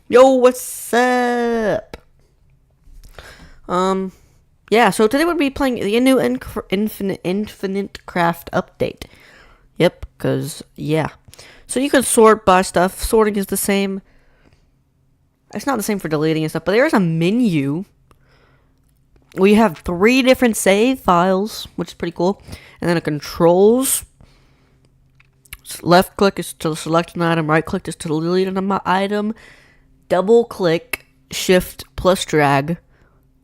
Yo, what's up? Yeah, so today we'll be playing the new Infinite Craft update. Yep, because, yeah. So you can sort by stuff. Sorting is the same. It's not the same for deleting and stuff, but there's a menu. We have 3 different save files, which is pretty cool. And then it controls. Left click is to select an item, right click is to delete an item. Double click, shift plus drag.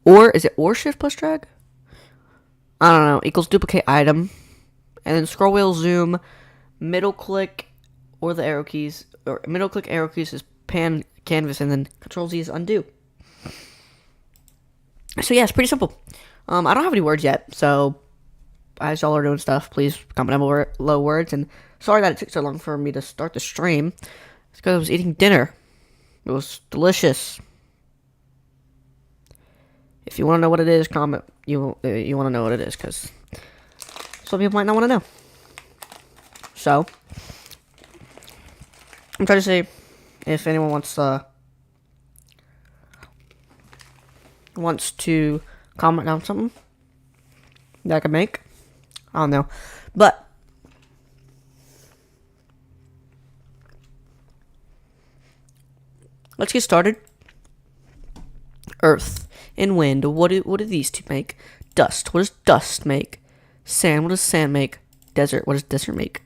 Or is it or shift plus drag? I don't know. Equals duplicate item. And then scroll wheel zoom, middle click or the arrow keys, or middle click arrow keys is pan canvas, and then control Z is undo. So yeah, it's pretty simple. I don't have any words yet, so as y'all are doing stuff, please comment down below words. And sorry that it took so long for me to start the stream. It's because I was eating dinner. It was delicious. If you want to know what it is, comment. You want to know what it is, because some people might not want to know. So, I'm trying to see if anyone wants to comment on something that I can make. I don't know, but let's get started. Earth and wind. What do these two make? Dust. What does dust make? Sand. What does sand make? Desert. What does desert make?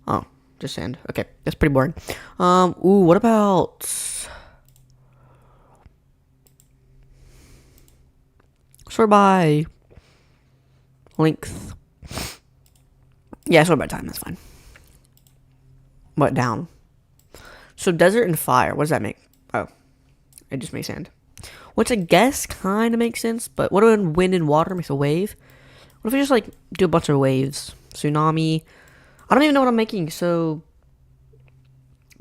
Oh, just sand. Okay, that's pretty boring. Ooh, what about sort by length? Yeah, sort by time. That's fine. What down? So desert and fire. What does that make? Oh, it just makes sand. Which I guess kind of makes sense, but what when wind and water makes a wave? What if we just, like, do a bunch of waves? Tsunami. I don't even know what I'm making, so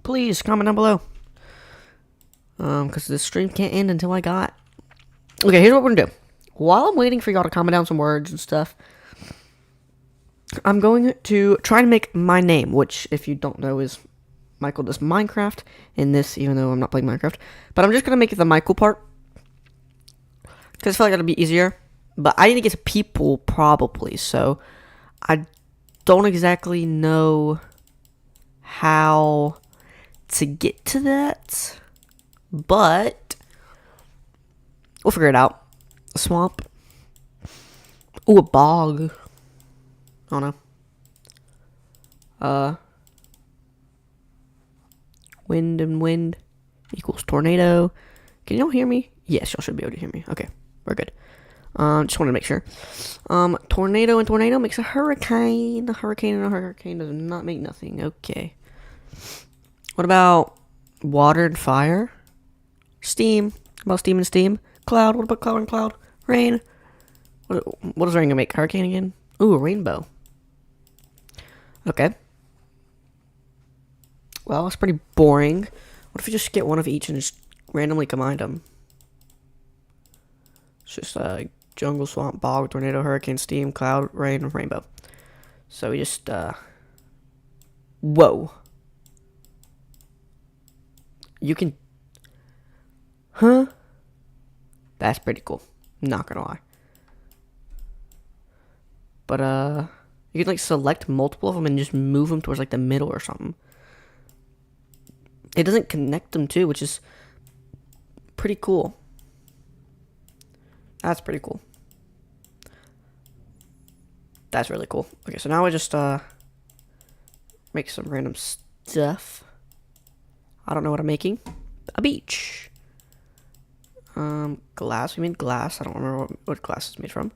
please comment down below. Because this stream can't end until I got... Okay, here's what we're gonna do. While I'm waiting for y'all to comment down some words and stuff, I'm going to try to make my name, which, if you don't know, is Michael does Minecraft in this, even though I'm not playing Minecraft. But I'm just gonna make it the Michael part, because I feel like it'll be easier. But I need to get to people, probably, so I don't exactly know how to get to that. But we'll figure it out. A swamp. Ooh, a bog. I don't know. Wind and wind equals tornado. Can y'all hear me? Yes, y'all should be able to hear me. Okay, we're good. Just wanted to make sure. Tornado and tornado makes a hurricane. A hurricane and a hurricane does not make nothing. Okay. What about water and fire? Steam. What about steam and steam? Cloud. What about cloud and cloud? Rain. What does rain gonna make? Hurricane again? Ooh, a rainbow. Okay. Well, that's pretty boring. What if we just get one of each and just randomly combine them? It's just jungle, swamp, bog, tornado, hurricane, steam, cloud, rain, rainbow. So we just, whoa. You can, huh? That's pretty cool. Not gonna lie. But, you can, like, select multiple of them and just move them towards, like, the middle or something. It doesn't connect them, too, which is pretty cool. That's pretty cool. That's really cool. Okay, so now I just, make some random stuff. I don't know what I'm making. A beach. Glass. We made glass. I don't remember what glass is made from.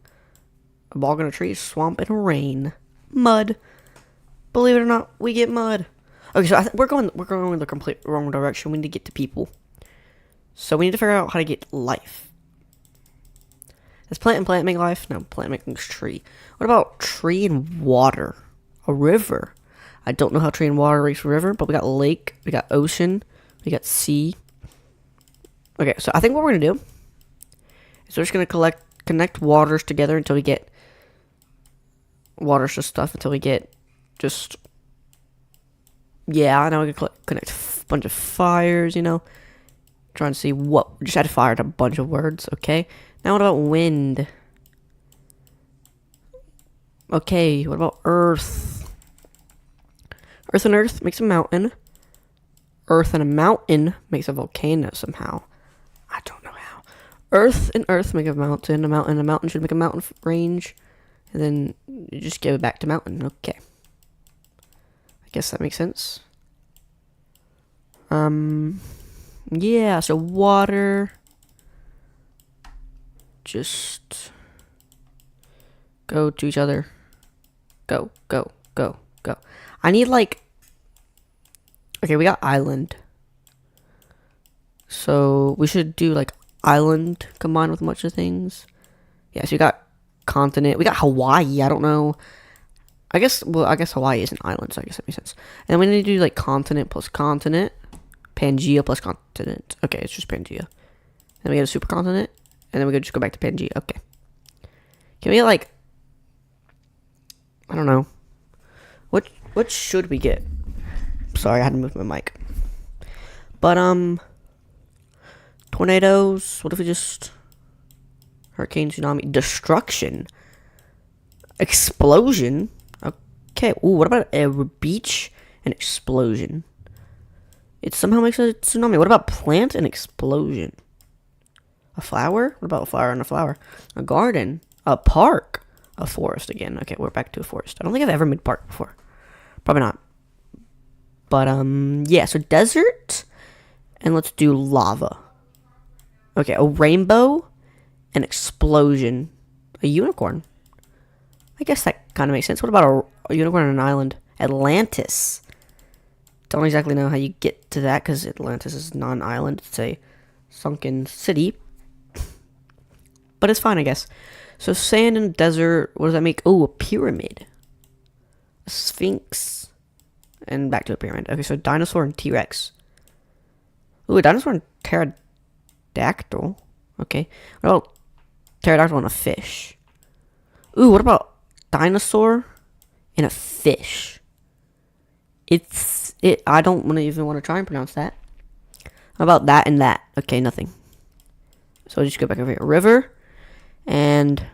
A bog and a tree, swamp and rain. Mud. Believe it or not, we get mud. Okay, so we're going in the complete wrong direction. We need to get to people. So we need to figure out how to get life. Does plant and plant make life? No, plant makes tree. What about tree and water? A river. I don't know how tree and water makes a river, but we got lake, we got ocean, we got sea. Okay, so I think what we're gonna do is we're just gonna connect waters together until we get waters to stuff until we get just, yeah, I know we can connect a bunch of fires, you know. trying to see what. Just had fire to a bunch of words. Okay. Now what about wind? Okay. What about earth? Earth and earth makes a mountain. Earth and a mountain makes a volcano somehow. I don't know how. Earth and earth make a mountain. A mountain and a mountain should make a mountain range. And then you just give it back to mountain. Okay. I guess that makes sense. Yeah, so water. Just go to each other. Go, go, go, go. I need like... Okay, we got island. So we should do like island combined with a bunch of things. Yeah, so we got continent. We got Hawaii. I don't know. I guess Hawaii is an island, so I guess that makes sense. And then we need to do like continent plus continent. Pangea plus continent. Okay, it's just Pangea. Then we get a supercontinent. And then we could just go back to Pangea. Okay. Can we get like... I don't know. What should we get? Sorry, I had to move my mic. But, tornadoes. What if we just... Hurricane, tsunami, destruction. Explosion. Okay, ooh, what about a beach and explosion? It somehow makes a tsunami. What about plant and explosion? A flower? What about a flower and a flower? A garden. A park. A forest again. Okay, we're back to a forest. I don't think I've ever made park before. Probably not. But, yeah, so desert. And let's do lava. Okay, a rainbow. An explosion. A unicorn. I guess that kind of makes sense. What about a unicorn on an island? Atlantis. Don't exactly know how you get to that because Atlantis is not an island. It's a sunken city. But it's fine, I guess. So sand and desert. What does that make? Oh, a pyramid. A sphinx. And back to a pyramid. Okay, so dinosaur and T-Rex. Ooh, a dinosaur and pterodactyl. Okay. What about pterodactyl and a fish? Ooh, what about dinosaur and a fish? I don't even want to try and pronounce that. How about that and that? Okay, nothing. So just go back over here. River and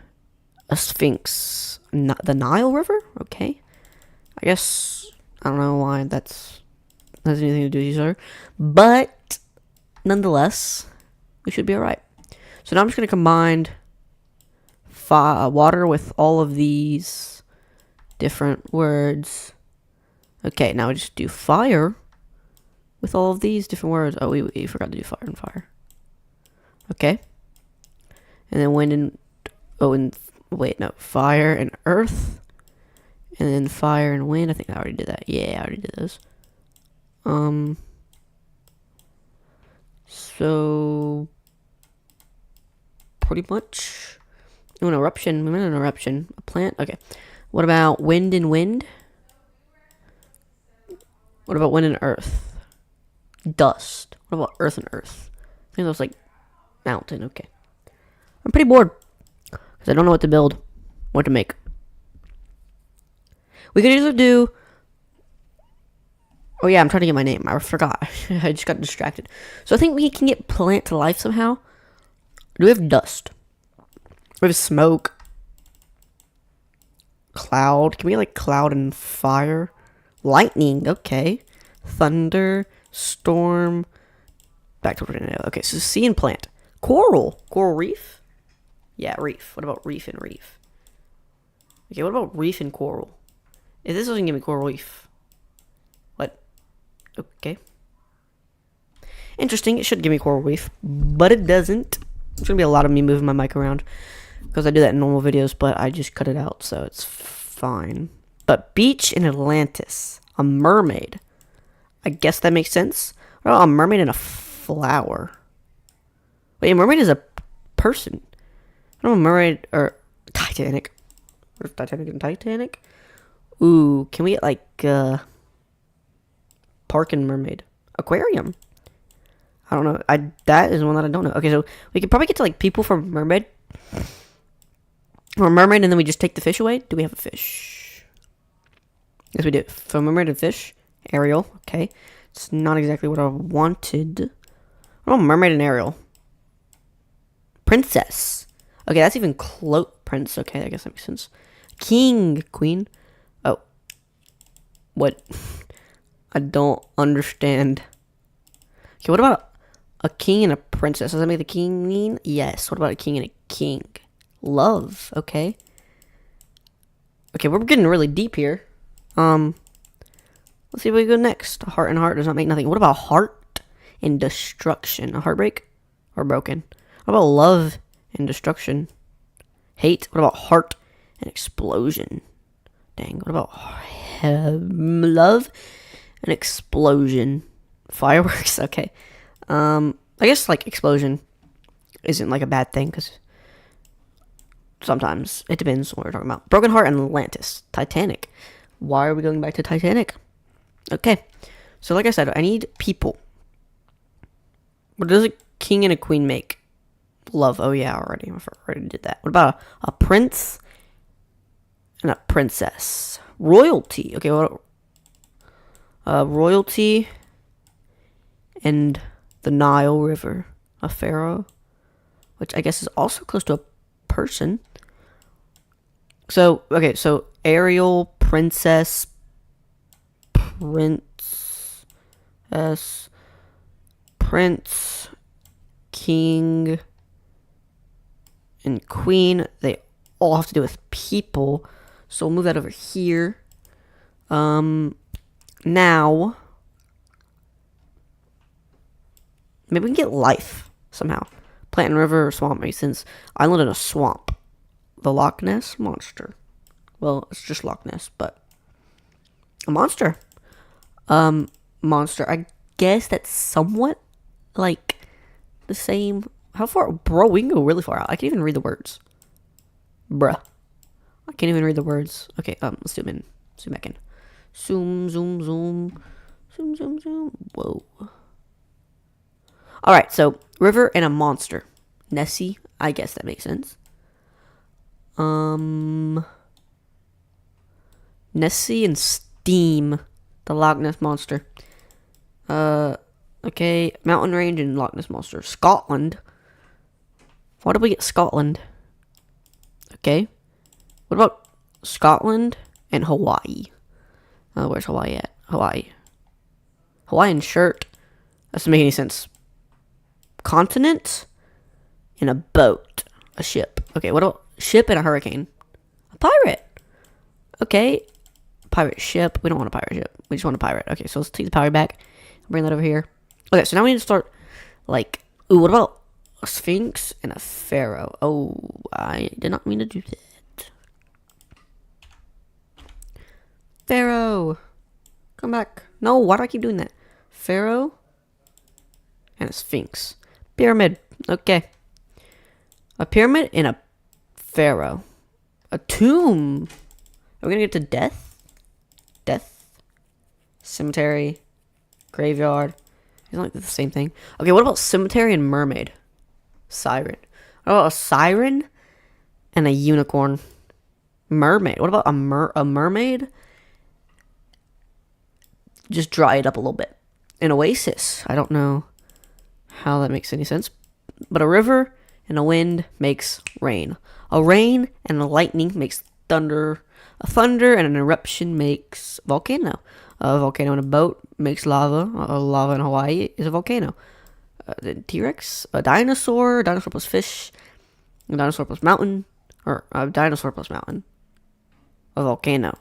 a sphinx. The Nile River? Okay. I guess, I don't know why that has anything to do with each other. But, nonetheless, we should be alright. So now I'm just going to combine water with all of these different words. Okay, now we just do fire with all of these different words. Oh, we forgot to do fire and fire. Okay. And then wind and... Oh, and... Wait, no. Fire and earth. And then fire and wind. I think I already did that. Yeah, I already did those. So... Pretty much... Oh, an eruption. We meant an eruption. A plant. Okay. What about wind and wind? What about wind and earth? Dust. What about earth and earth? I think that was like mountain. Okay. I'm pretty bored because I don't know what to build, what to make. We could either do... Oh yeah, I'm trying to get my name. I forgot. I just got distracted. So I think we can get plant to life somehow. Do we have dust? We have smoke. Cloud. Can we get like cloud and fire? Lightning. Okay. Thunder. Storm. Back to tornado. Okay, so sea and plant. Coral. Coral reef? Yeah, reef. What about reef and reef? Okay, what about reef and coral? If this doesn't give me coral reef. What? Okay. Interesting. It should give me coral reef, but it doesn't. It's gonna be a lot of me moving my mic around because I do that in normal videos, but I just cut it out, so it's fine. But beach in Atlantis. A mermaid. I guess that makes sense. Well, a mermaid and a flower. Wait, a mermaid is a person. I don't know, mermaid or Titanic. What if Titanic and Titanic? Ooh, can we get like park and mermaid? Aquarium. I don't know. That is one that I don't know. Okay, so we could probably get to like people from mermaid. Or mermaid, and then we just take the fish away. Do we have a fish? Yes, we do. From mermaid and fish. Ariel. Okay. It's not exactly what I wanted. Oh, mermaid and Ariel. Princess. Okay, that's even close. Prince. Okay, I guess that makes sense. King. Queen. Oh. What? I don't understand. Okay, what about a king and a princess? Does that make the king mean? Yes. What about a king and a king? Love. Okay. Okay, we're getting really deep here. Let's see where we go next. Heart and heart does not make nothing. What about heart and destruction? A heartbreak or broken? What about love and destruction? Hate? What about heart and explosion? Dang. What about love and explosion? Fireworks? Okay. I guess like explosion isn't like a bad thing because sometimes it depends what we're talking about. Broken heart and Atlantis. Titanic. Why are we going back to Titanic? Okay. So like I said, I need people. What does a king and a queen make? Love. Oh yeah, I already did that. What about a prince and a princess? Royalty. Okay, what? Royalty and the Nile River. A pharaoh, which I guess is also close to a person. So okay, so Ariel, princess, prince, king, and queen. They all have to do with people. So we'll move that over here. Now maybe we can get life somehow. Plant and river or swamp makes sense. Island in a swamp. The Loch Ness monster. Well, it's just Loch Ness, but a monster. Monster. I guess that's somewhat like the same. How far? Bro, we can go really far out. I can't even read the words. Bruh. I can't even read the words. Okay, let's zoom in. Zoom back in. Zoom, zoom, zoom. Zoom, zoom, zoom. Whoa. Alright, so river and a monster. Nessie. I guess that makes sense. Nessie and Steam. The Loch Ness monster. Okay. Mountain range and Loch Ness monster. Scotland. Why did we get Scotland? Okay. What about Scotland and Hawaii? Where's Hawaii at? Hawaii. Hawaiian shirt. That doesn't make any sense. Continent and a boat. A ship. Okay, what about ship and a hurricane? A pirate. Okay. Pirate ship. We don't want a pirate ship. We just want a pirate. Okay, so let's take the pirate back. Bring that over here. Okay, so now we need to start, like, ooh, what about a sphinx and a pharaoh? Oh, I did not mean to do that. Pharaoh. Come back. No, why do I keep doing that? Pharaoh and a sphinx. Pyramid. Okay. A pyramid and a pharaoh. A tomb. Are we gonna get to death? Death. Cemetery. Graveyard. Isn't like the same thing? Okay, what about cemetery and mermaid? Siren. What about a siren and a unicorn? Mermaid. What about a mermaid? Just dry it up a little bit. An oasis. I don't know how that makes any sense. But a river and a wind makes rain. A rain and a lightning makes thunder. A thunder and an eruption makes volcano. A volcano in a boat makes lava. A lava in Hawaii is a volcano. The T-Rex, a dinosaur plus fish, a dinosaur plus mountain, or a dinosaur plus mountain. A volcano.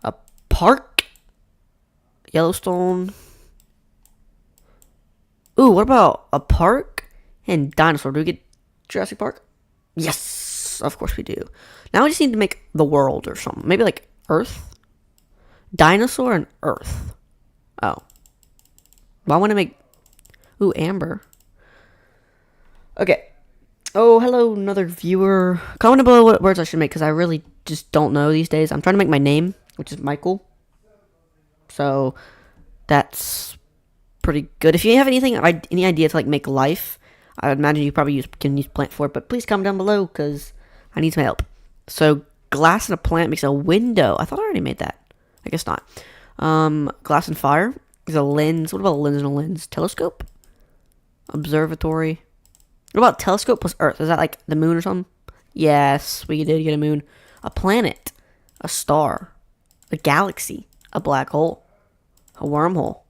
A park. Yellowstone. Ooh, what about a park and dinosaur? Do we get Jurassic Park? Yes, of course we do. Now we just need to make the world or something. Maybe like Earth? Dinosaur and Earth. Oh. Well, I want to make... Ooh, Amber. Okay. Oh, hello, another viewer. Comment below what words I should make, because I really just don't know these days. I'm trying to make my name, which is Michael. So, that's pretty good. If you have any idea to like make life, I would imagine you probably can use plant for it, but please comment down below because I need some help. So glass and a plant makes a window. I thought I already made that. I guess not. Glass and fire is a lens. What about a lens and a lens? Telescope? Observatory. What about telescope plus Earth? Is that like the moon or something? Yes, we did get a moon. A planet. A star. A galaxy. A black hole. A wormhole.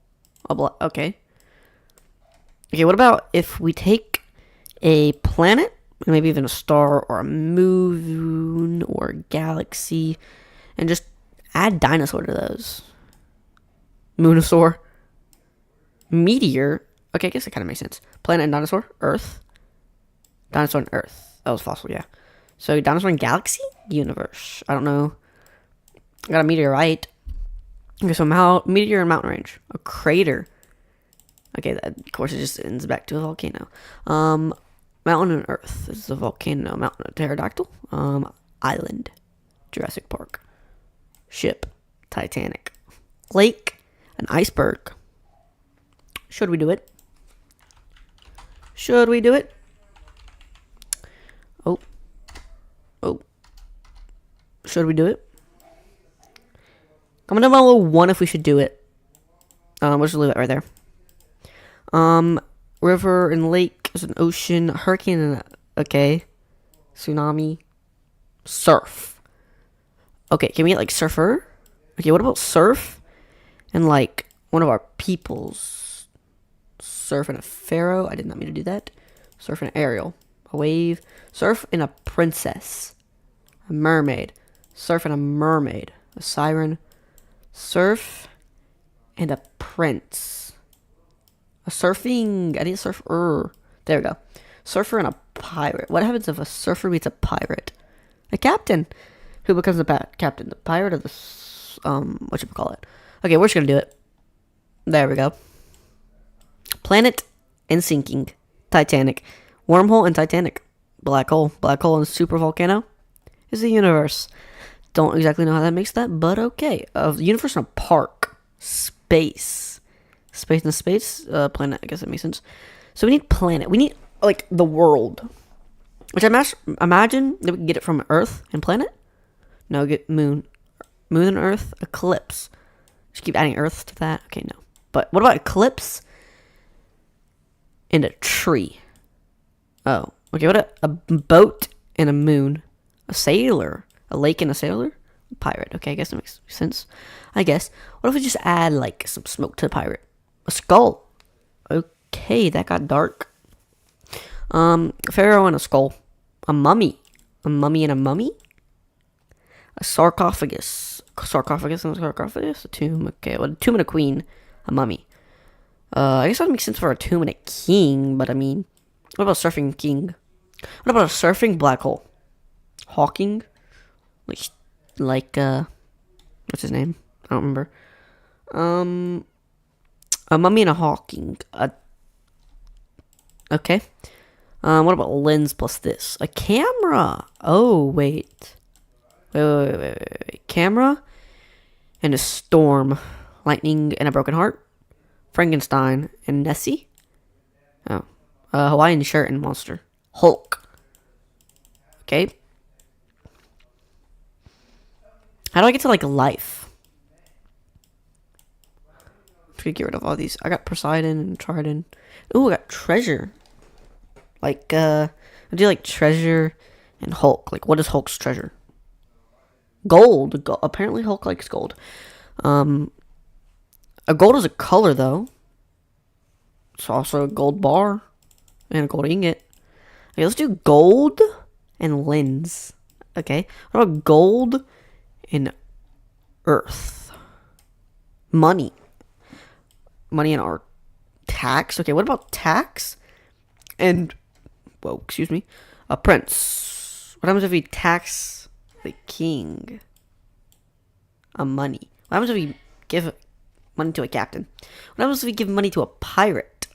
Okay. Okay, what about if we take a planet, maybe even a star or a moon or a galaxy, and just add dinosaur to those? Moonosaur. Meteor. Okay, I guess that kind of makes sense. Planet and dinosaur. Earth. Dinosaur and Earth. That was fossil, yeah. So dinosaur and galaxy? Universe. I don't know. I got a meteorite. Okay, so meteor and mountain range. A crater. Okay, that, of course, it just ends back to a volcano. Mountain and Earth. This is a volcano. Mountain, pterodactyl. Island. Jurassic Park. Ship. Titanic. Lake. An iceberg. Should we do it? Should we do it? Oh. Should we do it? Comment down below 1 if we should do it. We'll just leave it right there. River and lake. There's an ocean. Hurricane and okay. Tsunami. Surf. Okay, can we get like surfer? Okay, what about surf? And like one of our peoples. Surf and a pharaoh. I did not mean to do that. Surf and an Ariel. A wave. Surf and a princess. A mermaid. Surf and a mermaid. A siren. Surf and a prince. A surfing. I need a surfer. There we go. Surfer and a pirate. What happens if a surfer meets a pirate? A captain. Who becomes the captain? The pirate or the what should we call it? Okay, we're just gonna do it. There we go. Planet and sinking. Titanic. Wormhole and Titanic. Black hole. Black hole and super volcano is the universe. Don't exactly know how that makes that, but okay. Universe and a park. Space. Space and a space. Planet, I guess that makes sense. So we need planet. We need, like, the world. Which I imagine that we can get it from Earth and planet. No, get moon. Moon and Earth. Eclipse. Just keep adding Earth to that. Okay, no. But what about eclipse and a tree? Oh. Okay, what a boat and a moon. A sailor. A lake and a sailor? A pirate. Okay, I guess that makes sense. I guess. What if we just add, like, some smoke to the pirate? A skull. Okay, that got dark. Pharaoh and a skull. A mummy. A mummy and a mummy? A sarcophagus. Sarcophagus and a sarcophagus? A tomb. Okay, well, a tomb and a queen. A mummy. I guess that makes sense for a tomb and a king, but I mean, what about surfing king? What about a surfing black hole? Hawking? Like, what's his name? I don't remember. A mummy and a hawking. Okay. What about lens plus this? A camera. Oh, wait. Wait. Camera and a storm. Lightning and a broken heart. Frankenstein and Nessie. Oh. Hawaiian shirt and monster. Hulk. Okay. How do I get to, like, life? I'm trying to get rid of all these. I got Poseidon and Trident. Ooh, I got treasure. Like, I do, like, treasure and Hulk. Like, what is Hulk's treasure? Gold. Apparently Hulk likes gold. A gold is a color, though. It's also a gold bar. And a gold ingot. Okay, let's do gold and lens. Okay. What about gold and earth? Money. Money and art. Tax. Okay, what about tax? And, whoa, excuse me. A prince. What happens if we tax the king? A money. What happens if we give money to a captain? What happens if we give money to a pirate?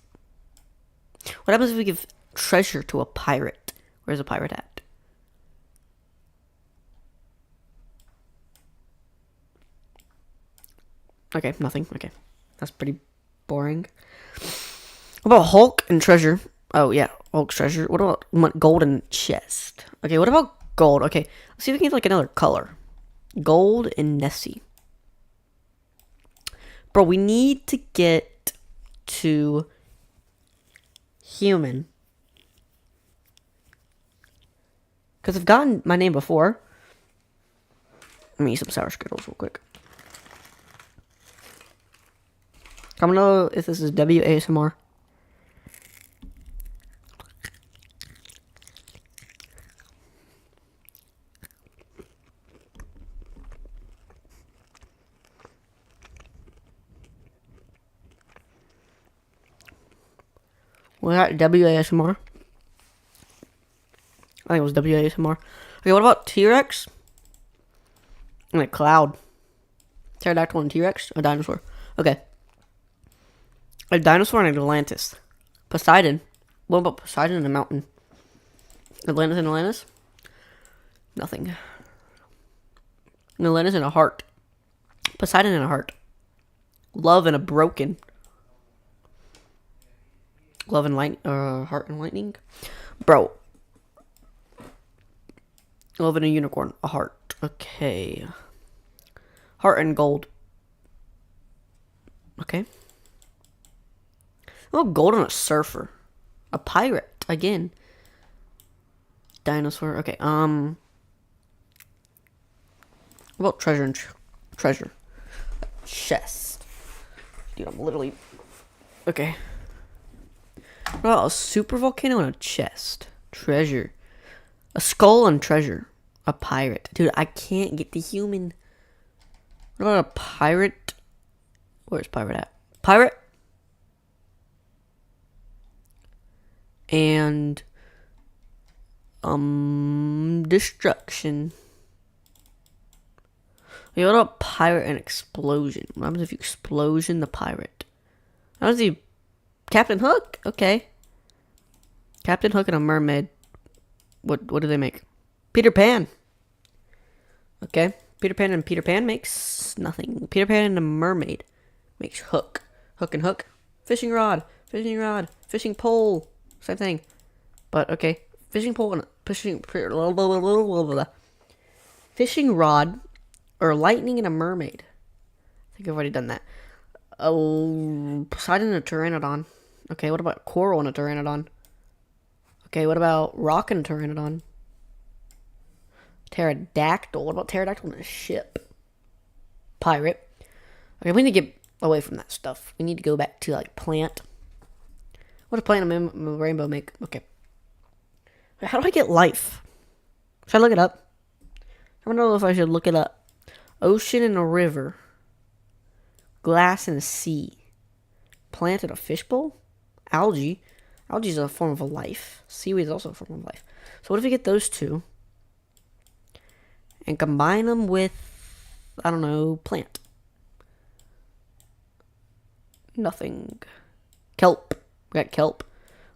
What happens if we give treasure to a pirate? Where's a pirate at? Okay, nothing. Okay. That's pretty boring. What about Hulk and treasure? Oh, yeah. Hulk's treasure. What about golden chest? Okay, what about gold? Okay, let's see if we can get, like, another color. Gold and Nessie. Bro, we need to get to human. Because I've gotten my name before. Let me eat some sour Skittles real quick. I don't know if this is WASMR. Was that WASMR? I think it was WASMR. Okay, what about T-Rex? And a cloud. Pterodactyl and T-Rex? A dinosaur. Okay. A dinosaur and Atlantis. Poseidon. What about Poseidon and a mountain? Atlantis and Atlantis? Nothing. Atlantis and a heart. Poseidon and a heart. Love and a broken. Love and light, heart and lightning. Bro. Love and a unicorn. A heart. Okay. Heart and gold. Okay. Oh, gold and a surfer. A pirate. Again. Dinosaur. Okay, what about treasure and treasure? Chest. Dude, I'm literally... Okay. What about a super volcano and a chest? Treasure. A skull and treasure. A pirate. Dude, I can't get the human. What about a pirate? Where's pirate at? Pirate. And destruction. What about pirate and explosion? What happens if you explosion the pirate? How does he... Captain Hook? Okay. Captain Hook and a mermaid. What do they make? Peter Pan. Okay. Peter Pan makes nothing. Peter Pan and a mermaid makes hook. Hook and hook. Fishing rod. Fishing pole. Same thing. But okay. Fishing pole and fishing rod or lightning and a mermaid. I think I've already done that. Oh, Poseidon and a pteranodon. Okay, what about coral and a pteranodon? Okay, what about rock and a pteranodon? Pterodactyl. What about pterodactyl and a ship? Pirate. Okay, we need to get away from that stuff. We need to go back to, like, plant. What does plant and rainbow make? Okay. How do I get life? Should I look it up? I don't know if I should look it up. Ocean and a river. Glass and a sea. Plant and a fishbowl. Algae. Algae is a form of a life. Seaweed is also a form of life. So what if we get those two and combine them with, I don't know, plant? Nothing. Kelp. We got kelp.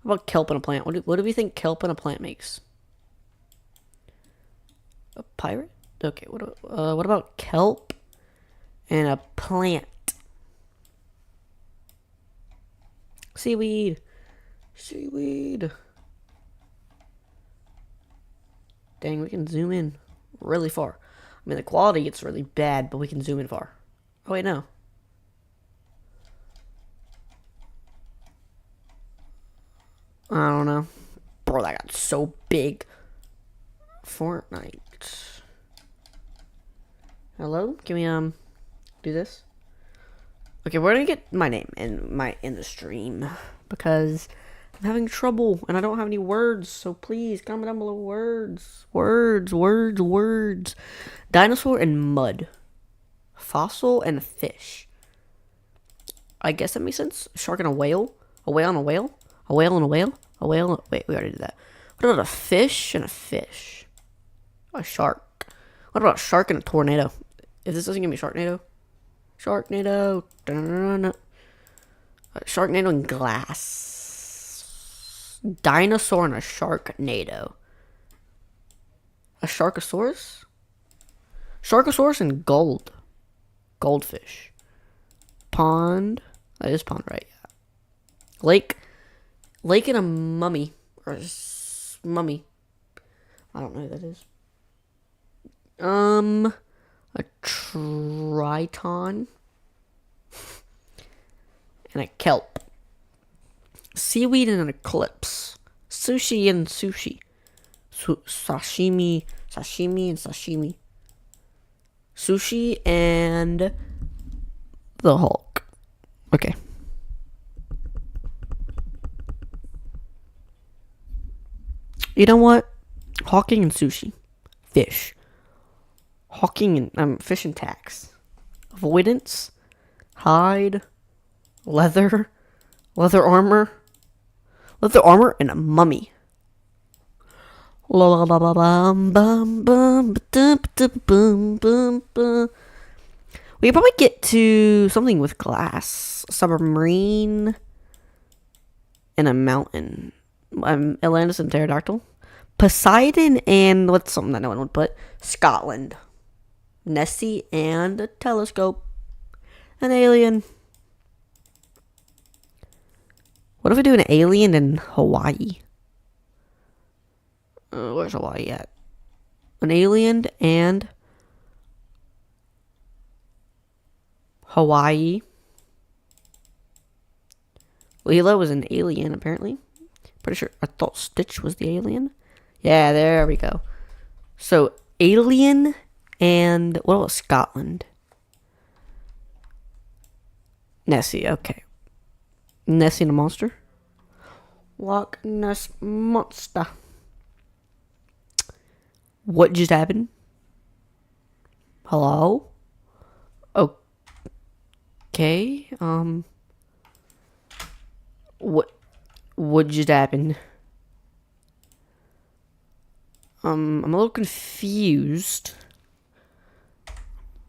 What about kelp and a plant? What do we think kelp and a plant makes? A pirate? Okay, what about kelp and a plant? Seaweed. Dang, we can zoom in really far. I mean, the quality gets really bad, but we can zoom in far. Oh, wait, no. I don't know. Bro, that got so big. Fortnite. Hello? Can we, do this? Okay, we're gonna get my name in the stream because I'm having trouble and I don't have any words, so please comment down below words. Words. Dinosaur and mud. Fossil and fish. I guess that makes sense. Shark and a whale. A whale and a whale. A whale and a whale. A whale. Wait, we already did that. What about a fish and a fish? A shark. What about a shark and a tornado? If this doesn't give me Sharknado. Sharknado. Sharknado and glass. Dinosaur and a Sharknado. A Sharkosaurus? Sharkosaurus and gold. Goldfish. Pond. That is pond, right? Yeah. Lake. Lake and a mummy. Or mummy. I don't know who that is. A triton. And a kelp. seaweed in an eclipse. Sushi and sushi. Sashimi and sashimi. Sushi and the Hulk. Okay. You know what? Hawking and sushi. Fish. Hawking and fish and tax. Avoidance. Hide. Leather. Leather armor. Leather armor and a mummy. La la la bum bum bum bum bum bum. We could probably get to something with glass. Submarine. And a mountain. Atlantis and pterodactyl. Poseidon and what's something that no one would put? Scotland. Nessie and a telescope. An alien. What if we do an alien in Hawaii? Where's Hawaii at? An alien and Hawaii. Leela was an alien, apparently. Pretty sure. I thought Stitch was the alien. Yeah, there we go. So, alien and what about Scotland? Nessie, okay. Nessie and a monster. Loch Ness Monster. What just happened? Hello? Okay, what just happened? I'm a little confused.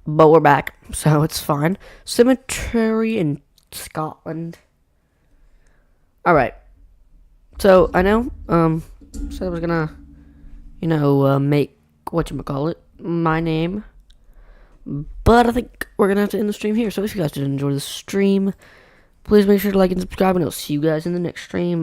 But we're back, so it's fine. Cemetery in Scotland. Alright. So, I know, said I was gonna, make, whatchamacallit, my name. But I think we're gonna have to end the stream here. So if you guys did enjoy the stream, please make sure to like and subscribe, and I'll see you guys in the next stream.